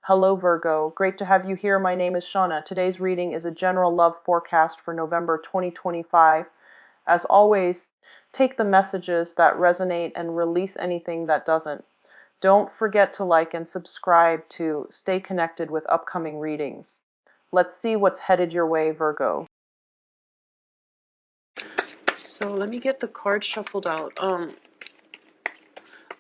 Hello Virgo, great to have you here. My name is Shauna. Today's reading is a general love forecast for November 2025. As always, take the messages that resonate and release anything that doesn't. Don't forget to like and subscribe to stay connected with upcoming readings. Let's see what's headed your way, Virgo. So let me get the cards shuffled out.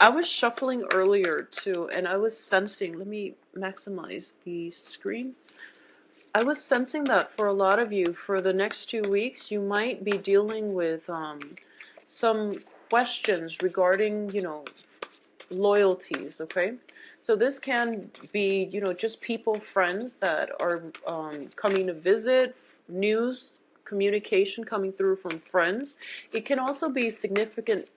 I was shuffling earlier too, and I was sensing, let me maximize the screen. I was sensing that for a lot of you, for the next 2 weeks, you might be dealing with some questions regarding, loyalties, okay? So this can be, just people, friends that are coming to visit, news, communication coming through from friends. It can also be significant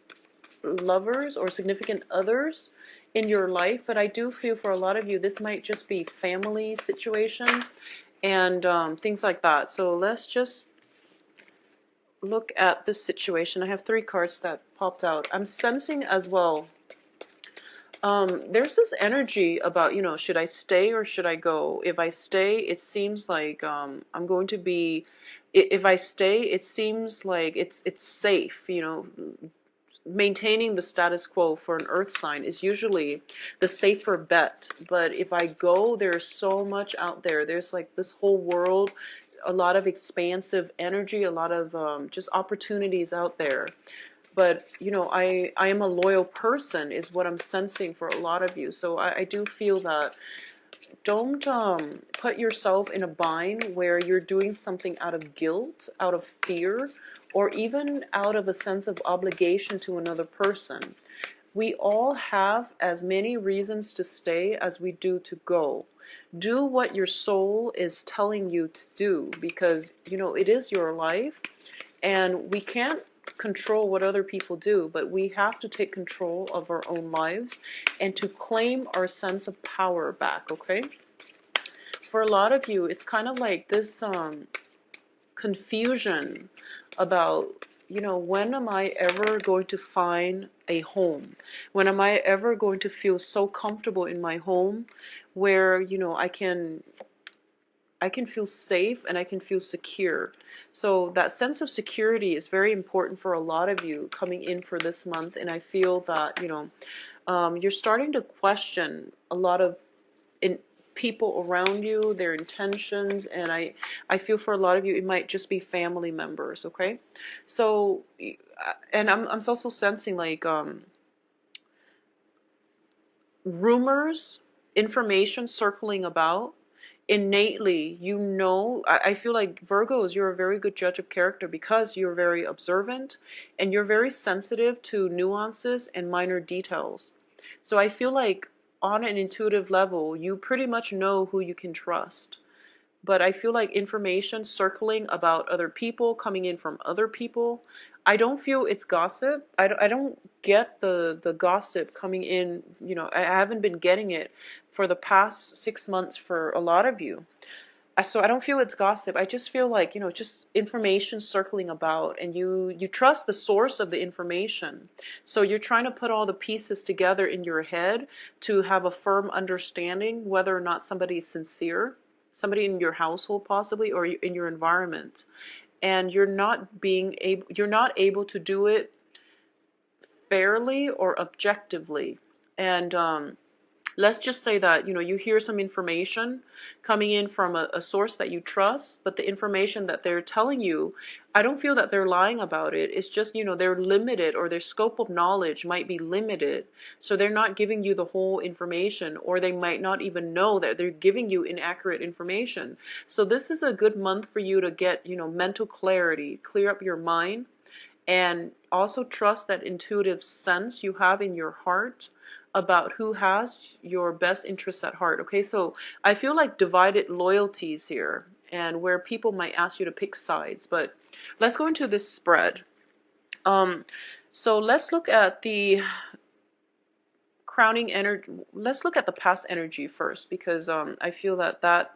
lovers or significant others in your life, but I do feel for a lot of you this might just be family situation and things like that. So let's just look at this situation. I have 3 cards that popped out. I'm sensing as well, there's this energy about, should I stay or should I go? If I stay, it seems like I'm going to be, if I stay, it seems like it's safe, maintaining the status quo for an earth sign is usually the safer bet. But if I go, there's so much out there. There's like this whole world, a lot of expansive energy, a lot of just opportunities out there. But I am a loyal person is what I'm sensing for a lot of you. So I do feel that don't put yourself in a bind where you're doing something out of guilt, out of fear, or even out of a sense of obligation to another person. We all have as many reasons to stay as we do to go. Do what your soul is telling you to do, because it is your life, and we can't control what other people do, but we have to take control of our own lives and to claim our sense of power back, okay? For a lot of you, it's kind of like this confusion about, when am I ever going to find a home? When am I ever going to feel so comfortable in my home where, I can feel safe and I can feel secure. So that sense of security is very important for a lot of you coming in for this month. And I feel that, you're starting to question a lot of people around you, their intentions. And I feel for a lot of you, it might just be family members. Okay. So, and I'm also sensing like, rumors, information circling about. Innately, I feel like Virgos, you're a very good judge of character because you're very observant and you're very sensitive to nuances and minor details. So I feel like on an intuitive level, you pretty much know who you can trust. But I feel like information circling about other people, coming in from other people, I don't feel it's gossip. I don't get the gossip coming in. I haven't been getting it for the past 6 months for a lot of you. So I don't feel it's gossip. I just feel like, just information circling about, and you trust the source of the information. So you're trying to put all the pieces together in your head to have a firm understanding whether or not somebody is sincere, somebody in your household possibly, or in your environment. And you're not able to do it fairly or objectively. And let's just say that you hear some information coming in from a source that you trust, but the information that they're telling you, I don't feel that they're lying about it. It's just they're limited, or their scope of knowledge might be limited, so they're not giving you the whole information, or they might not even know that they're giving you inaccurate information. So this is a good month for you to get mental clarity, clear up your mind, and also trust that intuitive sense you have in your heart about who has your best interests at heart. Okay, so I feel like divided loyalties here, and where people might ask you to pick sides. But let's go into this spread. So let's look at the crowning energy. Let's look at the past energy first, because I feel that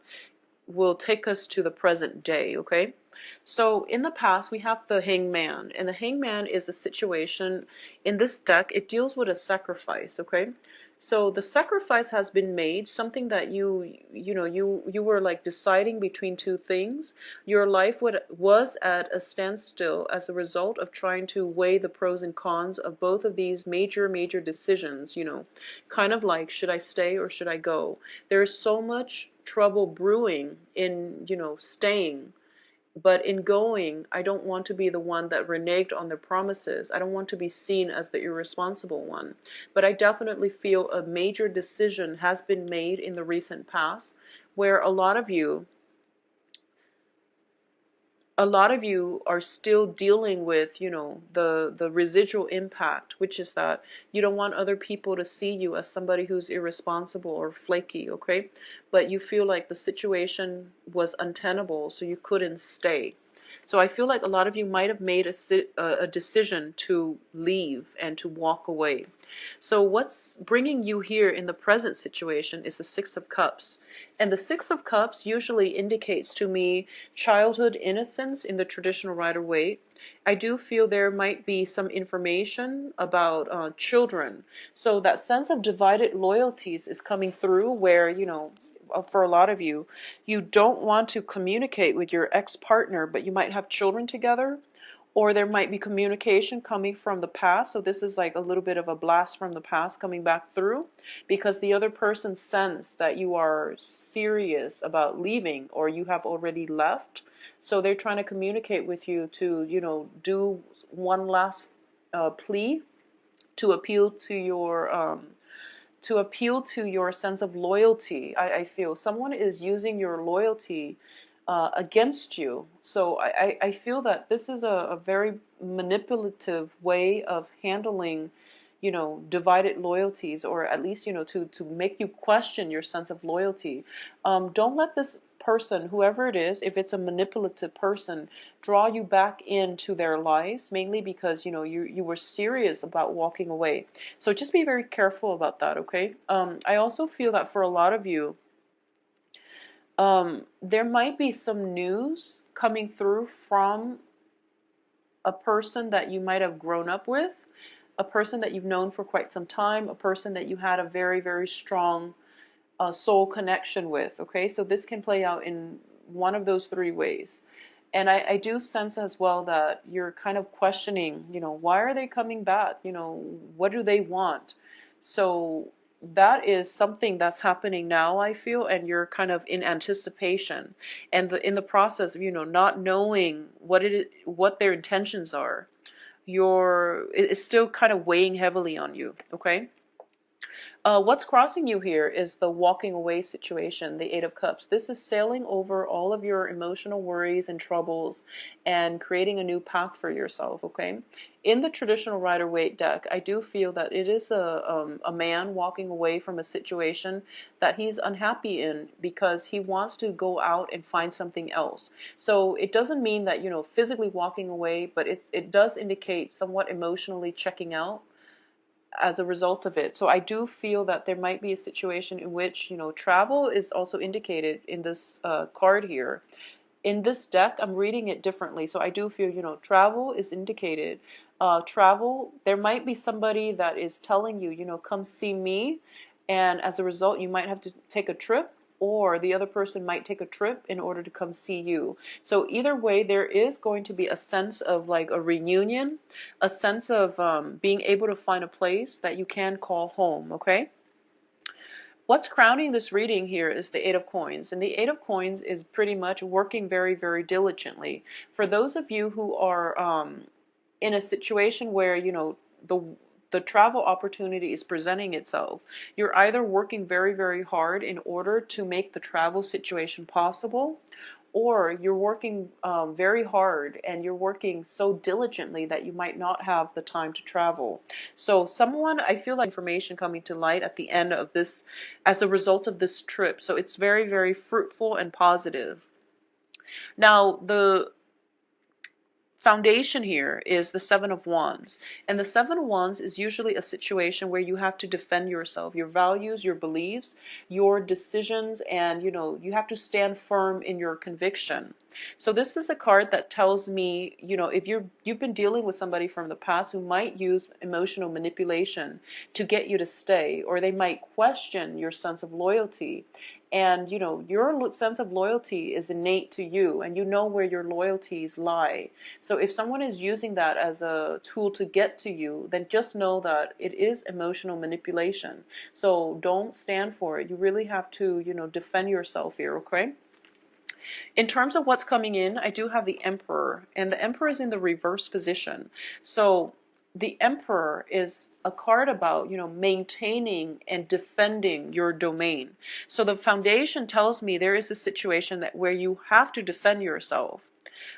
will take us to the present day. Okay, so in the past we have the hangman, and the hangman is a situation in this deck. It deals with a sacrifice. Okay, So the sacrifice has been made, something that you were like deciding between two things. Your life was at a standstill as a result of trying to weigh the pros and cons of both of these major decisions, kind of like, should I stay or should I go? There's so much trouble brewing in, staying. But in going, I don't want to be the one that reneged on their promises. I don't want to be seen as the irresponsible one. But I definitely feel a major decision has been made in the recent past where a lot of you are still dealing with, the residual impact, which is that you don't want other people to see you as somebody who's irresponsible or flaky, okay? But you feel like the situation was untenable, so you couldn't stay. So I feel like a lot of you might have made a decision to leave and to walk away. So what's bringing you here in the present situation is the Six of Cups. And the Six of Cups usually indicates to me childhood innocence in the traditional Rider-Waite. I do feel there might be some information about children. So that sense of divided loyalties is coming through where, for a lot of you, you don't want to communicate with your ex-partner, but you might have children together. Or there might be communication coming from the past. So this is like a little bit of a blast from the past coming back through because the other person senses that you are serious about leaving or you have already left. So they're trying to communicate with you to, do one last plea to appeal to your sense of loyalty. I feel someone is using your loyalty against you. So I feel that this is a very manipulative way of handling, divided loyalties, or at least, to make you question your sense of loyalty. Don't let this person, whoever it is, if it's a manipulative person, draw you back into their lives, mainly because, you were serious about walking away. So just be very careful about that, okay? I also feel that for a lot of you, there might be some news coming through from a person that you might have grown up with, a person that you've known for quite some time, a person that you had a very strong soul connection with, okay? So this can play out in one of those three ways. And I do sense as well that you're kind of questioning, why are they coming back? What do they want? So that is something that's happening now, I feel, and you're kind of in anticipation and in the process of, not knowing what their intentions are. It's still kind of weighing heavily on you, okay? What's crossing you here is the walking away situation, the Eight of Cups. This is sailing over all of your emotional worries and troubles and creating a new path for yourself, okay? In the traditional Rider-Waite deck, I do feel that it is a man walking away from a situation that he's unhappy in because he wants to go out and find something else. So it doesn't mean that, physically walking away, but it does indicate somewhat emotionally checking out as a result of it. So I do feel that there might be a situation in which, travel is also indicated in this card here. In this deck, I'm reading it differently. So I do feel, travel is indicated. Travel, there might be somebody that is telling you, come see me. And as a result, you might have to take a trip, or the other person might take a trip in order to come see you. So either way, there is going to be a sense of like a reunion, a sense of being able to find a place that you can call home, okay? What's crowning this reading here is the Eight of Coins. And the Eight of Coins is pretty much working very diligently. For those of you who are in a situation where, the travel opportunity is presenting itself, you're either working very hard in order to make the travel situation possible, or you're working very hard and you're working so diligently that you might not have the time to travel. So I feel like information coming to light at the end of this as a result of this trip. So it's very fruitful and positive. Now, the foundation here is the Seven of Wands. And the Seven of Wands is usually a situation where you have to defend yourself, your values, your beliefs, your decisions, and you have to stand firm in your conviction. So this is a card that tells me, if you've been dealing with somebody from the past who might use emotional manipulation to get you to stay, or they might question your sense of loyalty. And your sense of loyalty is innate to you, and you know where your loyalties lie. So if someone is using that as a tool to get to you, then just know that it is emotional manipulation. So don't stand for it. You really have to, defend yourself here, okay? In terms of what's coming in, I do have the Emperor, and the Emperor is in the reverse position. So the Emperor is a card about, maintaining and defending your domain. So the foundation tells me there is a situation that where you have to defend yourself,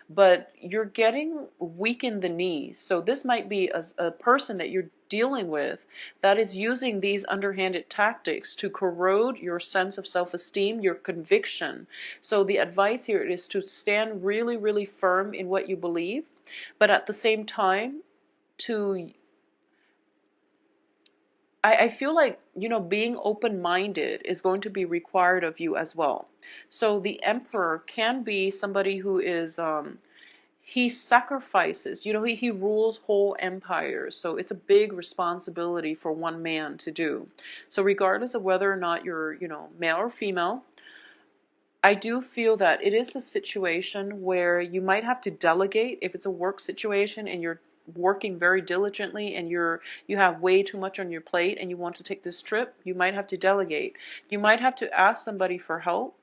but you're getting weak in the knees. So this might be a person that you're dealing with that is using these underhanded tactics to corrode your sense of self-esteem, your conviction. So the advice here is to stand really, really firm in what you believe, but at the same time, to I feel like, being open-minded is going to be required of you as well. So the Emperor can be somebody who is, he sacrifices, he rules whole empires. So it's a big responsibility for one man to do. So regardless of whether or not you're, male or female, I do feel that it is a situation where you might have to delegate if it's a work situation and you're working very diligently and you have way too much on your plate and you want to take this trip. You might have to delegate. You might have to ask somebody for help,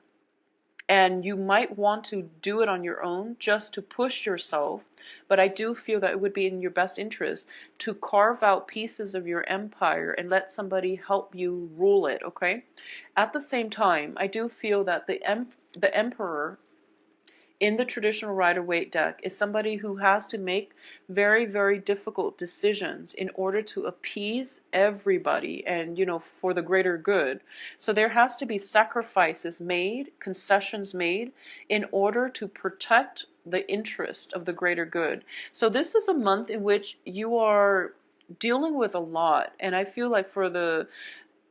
and you might want to do it on your own just to push yourself. But I do feel that it would be in your best interest to carve out pieces of your empire and let somebody help you rule it, okay? At the same time, I do feel that the Emperor in the traditional Rider-Waite deck is somebody who has to make very, very difficult decisions in order to appease everybody and, for the greater good. So there has to be sacrifices made, concessions made in order to protect the interest of the greater good. So this is a month in which you are dealing with a lot. And I feel like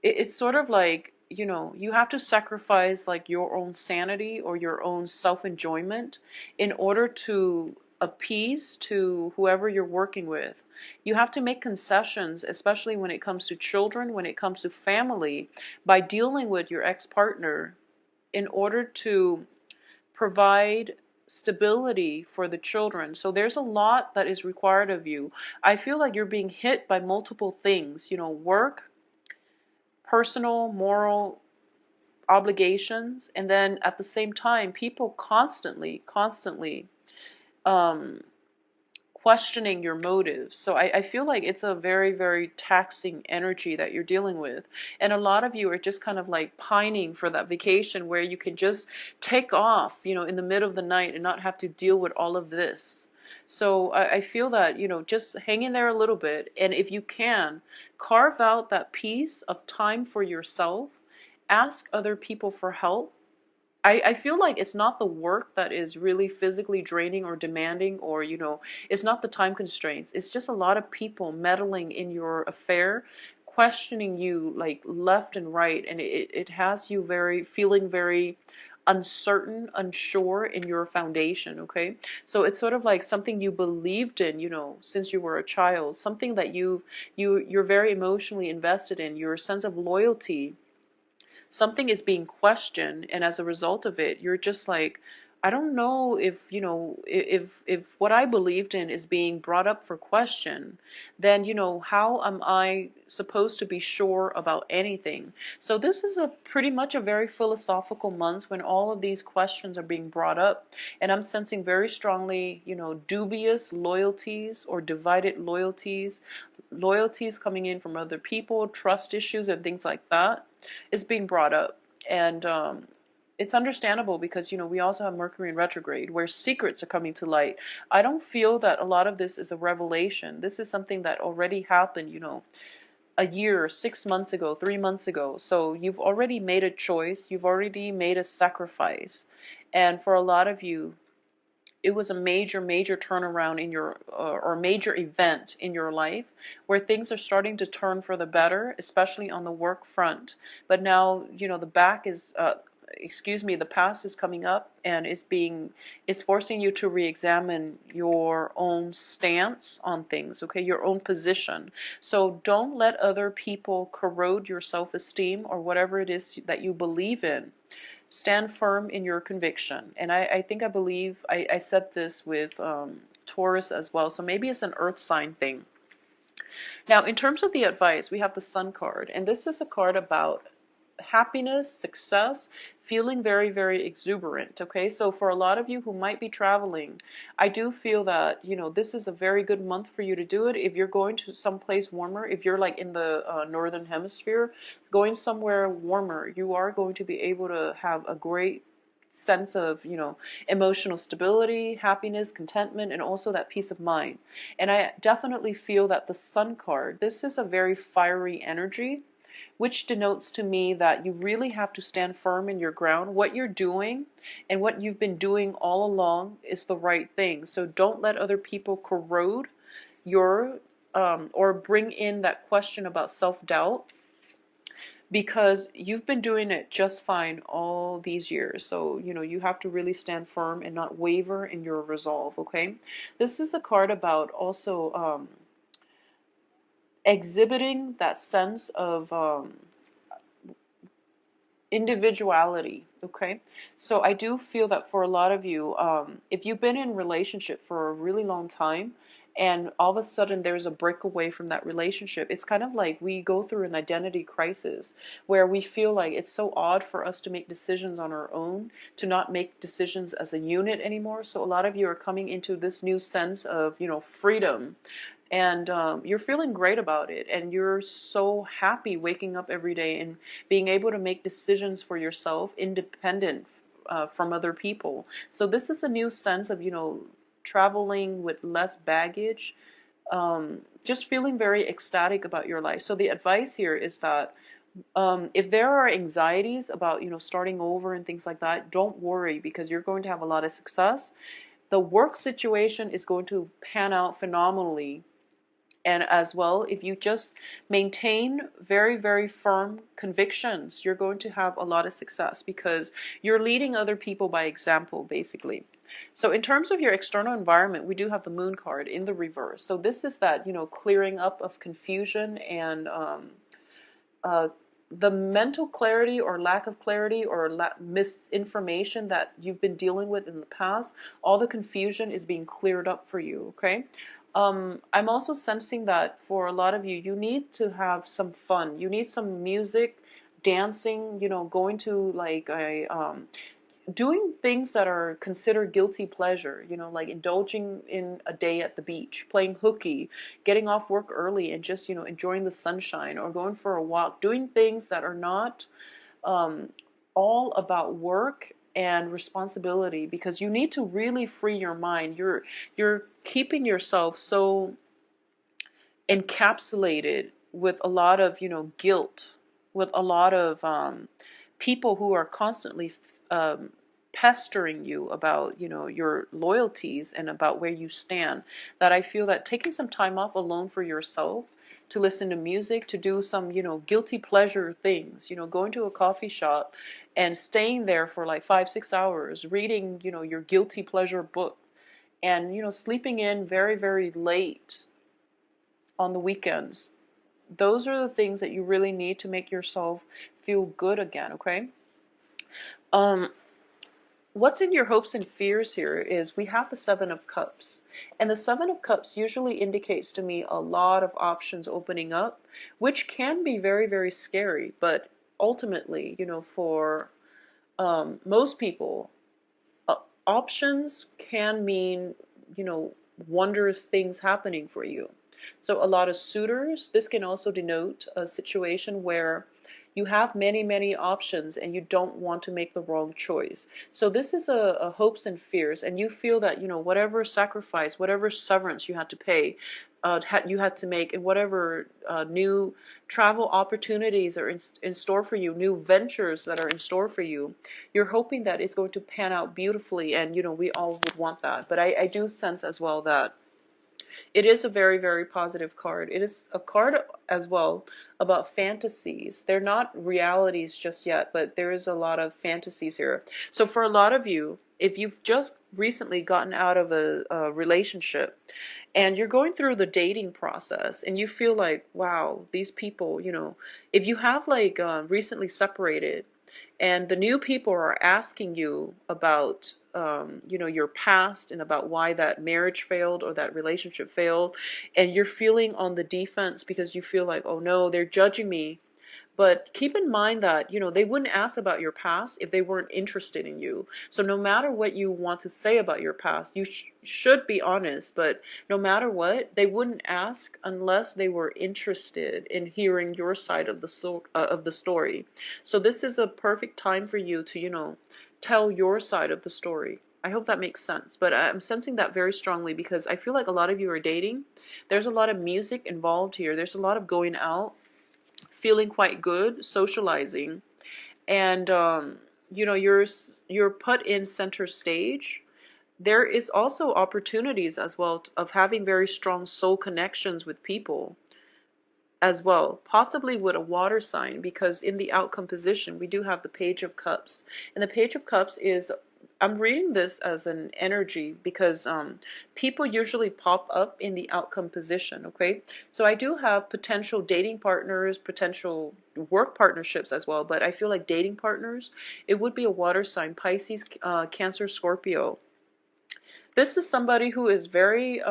it's sort of like, you have to sacrifice like your own sanity or your own self-enjoyment in order to appease to whoever you're working with. You have to make concessions, especially when it comes to children, when it comes to family, by dealing with your ex-partner in order to provide stability for the children. So there's a lot that is required of you. I feel like you're being hit by multiple things, work, personal, moral obligations, and then at the same time, people constantly um, questioning your motives. So I feel like it's a very, very taxing energy that you're dealing with. And a lot of you are just kind of like pining for that vacation where you can just take off, in the middle of the night and not have to deal with all of this. So I feel that, just hang in there a little bit. And if you can, carve out that piece of time for yourself. Ask other people for help. I feel like it's not the work that is really physically draining or demanding, or, it's not the time constraints. It's just a lot of people meddling in your affair, questioning you like left and right. And it has you feeling very uncertain, unsure in your foundation, okay? So it's sort of like something you believed in, since you were a child, something that you're very emotionally invested in, your sense of loyalty. Something is being questioned, and as a result of it, you're just like, I don't know if, if what I believed in is being brought up for question, then, how am I supposed to be sure about anything? So this is a pretty much a very philosophical month when all of these questions are being brought up, and I'm sensing very strongly, dubious loyalties or divided loyalties coming in from other people, trust issues and things like that is being brought up. And it's understandable because, we also have Mercury in retrograde where secrets are coming to light. I don't feel that a lot of this is a revelation. This is something that already happened, a year, 6 months ago, 3 months ago. So you've already made a choice. You've already made a sacrifice. And for a lot of you, it was a major, major turnaround in your, or major event in your life where things are starting to turn for the better, especially on the work front. But now, the back is, excuse me, the past is coming up and it's forcing you to re-examine your own stance on things, okay, your own position. So don't let other people corrode your self-esteem or whatever it is that you believe in. Stand firm in your conviction. And I think I believe I said this with Taurus as well, so maybe it's an earth sign thing. Now, in terms of the advice, we have the Sun card, and this is a card about happiness, success, feeling very, very exuberant. Okay, so for a lot of you who might be traveling, I do feel that, you know, this is a very good month for you to do it. If you're going to someplace warmer, if you're like in the northern hemisphere, going somewhere warmer, you are going to be able to have a great sense of, you know, emotional stability, happiness, contentment, and also that peace of mind. And I definitely feel that the Sun card, this is a very fiery energy, which denotes to me that you really have to stand firm in your ground. What you're doing and what you've been doing all along is the right thing. So don't let other people corrode your or bring in that question about self-doubt, because you've been doing it just fine all these years. So, you know, you have to really stand firm and not waver in your resolve, okay? This is a card about also exhibiting that sense of individuality, okay? So I do feel that for a lot of you, if you've been in a relationship for a really long time and all of a sudden there's a breakaway from that relationship, it's kind of like we go through an identity crisis where we feel like it's so odd for us to make decisions on our own, to not make decisions as a unit anymore. So a lot of you are coming into this new sense of, you know, freedom, and you're feeling great about it, and you're so happy waking up every day and being able to make decisions for yourself independent from other people. So this is a new sense of, you know, traveling with less baggage, just feeling very ecstatic about your life. So the advice here is that if there are anxieties about, you know, starting over and things like that, don't worry, because you're going to have a lot of success. The work situation is going to pan out phenomenally. And as well, if you just maintain very, very firm convictions, you're going to have a lot of success because you're leading other people by example, basically. So in terms of your external environment, we do have the Moon card in the reverse. So this is that, you know, clearing up of confusion and the mental clarity or lack of clarity or misinformation that you've been dealing with in the past. All the confusion is being cleared up for you, okay? I'm also sensing that for a lot of you, you need to have some fun. You need some music, dancing, you know, going to like doing things that are considered guilty pleasure, you know, like indulging in a day at the beach, playing hooky, getting off work early and just, you know, enjoying the sunshine, or going for a walk, doing things that are not all about work and responsibility, because you need to really free your mind. You're keeping yourself so encapsulated with a lot of, you know, guilt, with a lot of people who are constantly pestering you about, you know, your loyalties and about where you stand, that I feel that taking some time off alone for yourself, to listen to music, to do some, you know, guilty pleasure things, you know, going to a coffee shop and staying there for like 5-6 hours, reading, you know, your guilty pleasure book, and, you know, sleeping in very, very late on the weekends. Those are the things that you really need to make yourself feel good again, okay? What's in your hopes and fears here is we have the Seven of Cups. And the Seven of Cups usually indicates to me a lot of options opening up, which can be very, very scary. But ultimately, you know, for most people, options can mean, you know, wondrous things happening for you. So a lot of suitors, this can also denote a situation where you have many, many options and you don't want to make the wrong choice. So this is a hopes and fears, and you feel that, you know, whatever sacrifice, whatever severance you had to pay, you had to make, and whatever new travel opportunities are in store for you, new ventures that are in store for you, you're hoping that it's going to pan out beautifully, and, you know, we all would want that. But I do sense as well that It is a very, very positive card. It is a card as well about fantasies. They're not realities just yet, but there is a lot of fantasies here. So for a lot of you, if you've just recently gotten out of a relationship and you're going through the dating process and you feel like, wow, these people, if you have like recently separated and the new people are asking you about your past and about why that marriage failed or that relationship failed, and you're feeling on the defense because you feel like, oh no, they're judging me. But keep in mind that, they wouldn't ask about your past if they weren't interested in you. So no matter what you want to say about your past, you should be honest. But no matter what, they wouldn't ask unless they were interested in hearing your side of the story. So this is a perfect time for you to, tell your side of the story. I hope that makes sense. But I'm sensing that very strongly because I feel like a lot of you are dating. There's a lot of music involved here. There's a lot of going out, feeling quite good, socializing, and you're put in center stage. There is also opportunities as well of having very strong soul connections with people as well, possibly with a water sign, because in the outcome position we do have the Page of Cups, and the Page of Cups is, I'm reading this as an energy because people usually pop up in the outcome position, okay? So I do have potential dating partners, potential work partnerships as well, but I feel like dating partners, it would be a water sign, Pisces, Cancer, Scorpio. This is somebody who is very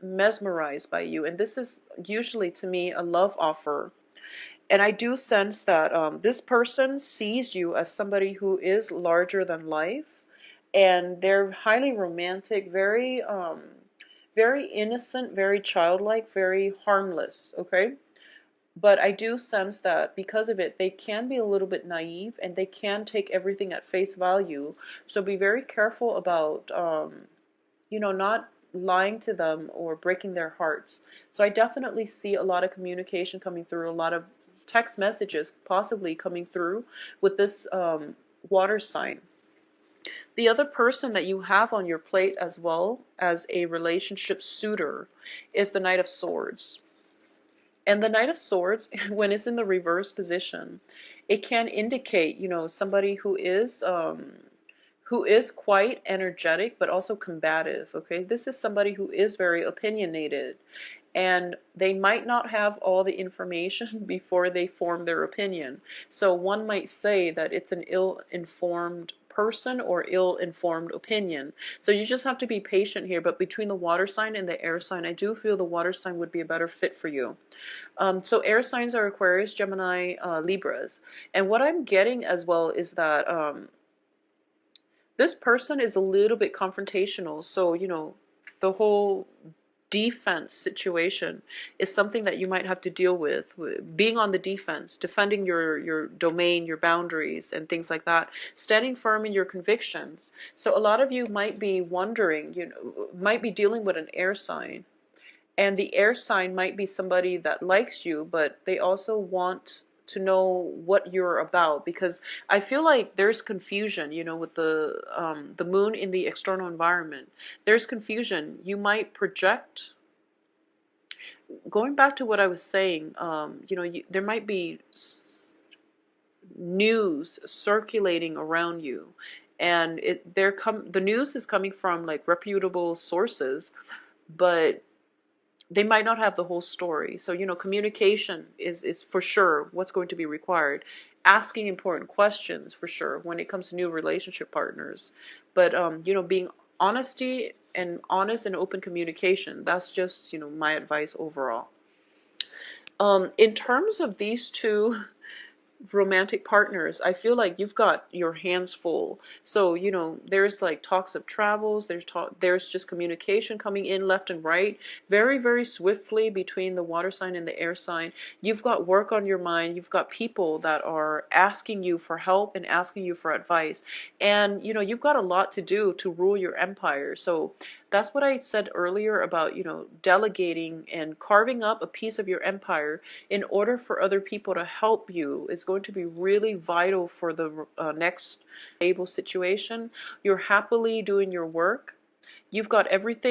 mesmerized by you, and this is usually to me a love offer. And I do sense that this person sees you as somebody who is larger than life, and they're highly romantic, very innocent, very childlike, very harmless, okay? But I do sense that because of it, they can be a little bit naive and they can take everything at face value. So be very careful about not lying to them or breaking their hearts. So I definitely see a lot of communication coming through, a lot of text messages possibly coming through with this water sign. The other person that you have on your plate as well as a relationship suitor is the Knight of Swords. And the Knight of Swords, when it's in the reverse position, it can indicate, somebody who is quite energetic but also combative, okay? This is somebody who is very opinionated, and they might not have all the information before they form their opinion. So one might say that it's an ill-informed person or ill-informed opinion. So you just have to be patient here. But between the water sign and the air sign, I do feel the water sign would be a better fit for you. So air signs are Aquarius, Gemini, Libras. And what I'm getting as well is that this person is a little bit confrontational. So, the whole defense situation is something that you might have to deal with, being on the defense, defending your domain, your boundaries, and things like that, standing firm in your convictions. So a lot of you might be wondering, might be dealing with an air sign, and the air sign might be somebody that likes you, but they also want to know what you're about, because I feel like there's confusion, with the moon in the external environment. There's confusion. You might project. Going back to what I was saying, there might be news circulating around you, and the news is coming from like reputable sources, but they might not have the whole story. So, communication is for sure what's going to be required. Asking important questions for sure when it comes to new relationship partners. But, being honest and open communication, that's just, my advice overall. In terms of these two romantic partners, I feel like you've got your hands full. So, there's like talks of travels, there's just communication coming in left and right, very, very swiftly between the water sign and the air sign. You've got work on your mind. You've got people that are asking you for help and asking you for advice. And, you've got a lot to do to rule your empire. So that's what I said earlier about, delegating and carving up a piece of your empire in order for other people to help you is going to be really vital for the next stable situation. You're happily doing your work. You've got everything